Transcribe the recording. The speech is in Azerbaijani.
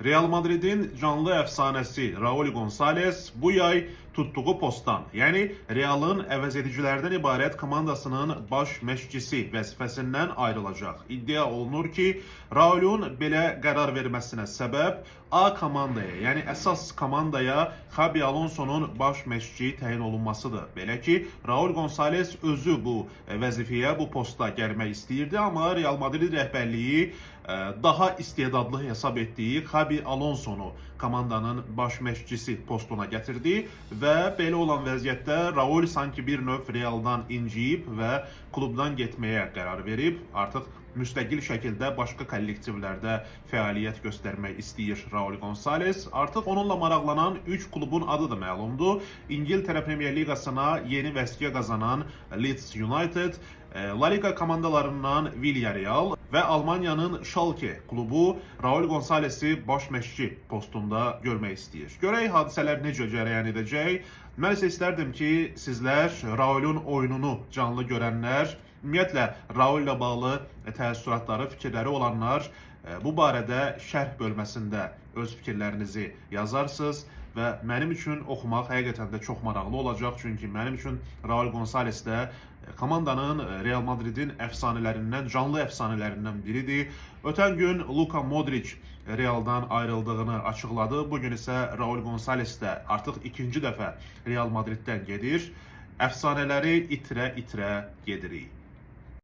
Real Madrid'in canlı əfsanəsi Raul Gonzalez bu yay tutduğu postdan, yəni Real'ın əvəzedicilərdən ibarət komandasının baş məşqçisi vəzifəsindən ayrılacaq. İddia olunur ki, Raul'un belə qərar verməsinə səbəb A komandaya, yəni əsas komandaya Xabi Alonso'nun baş məşqçi təyin olunmasıdır. Belə ki, Raul Gonzalez özü bu vəzifəyə, bu posta gəlmək istəyirdi, amma Real Madrid rəhbərliyi daha istedadlı hesab etdiyi Xabi Alonso'nu komandanın baş məşqçisi postuna gətirdi və belə olan vəziyyətdə Raul sanki bir növ Real'dan inciyib və klubdan getməyə qərar verib. Artıq müstəqil şəkildə başqa kollektivlərdə fəaliyyət göstərmək istəyir Raul Gonzalez. Artıq onunla maraqlanan 3 klubun adı da məlumdur. İngiltərə Premyer Liqasına yeni vəsfiyə qazanan Leeds United, La Liga komandalarından Villarreal və Almaniyanın Schalke klubu Raul Gonzalez'i baş məşqçi postunda görmək istəyir. Görək hadisələr necə cərəyan edəcək. Mən isə istərdim ki, sizlər Raul'un oyununu canlı görənlər, ümumiyyətlə Raul ilə bağlı təəssüratları, fikirləri olanlar bu barədə şərh bölməsində öz fikirlərinizi yazarsınız və mənim üçün oxumaq həqiqətən də çox maraqlı olacaq. Çünki mənim üçün Raul Gonzalez də komandanın, Real Madrid'in əfsanələrindən, canlı əfsanələrindən biridir. Ötən gün Luka Modric Real'dan ayrıldığını açıqladı. Bugün isə Raul Gonzalez də artıq ikinci dəfə Real Madrid'dən gedir. Əfsanələri itirə-itirə gedirik.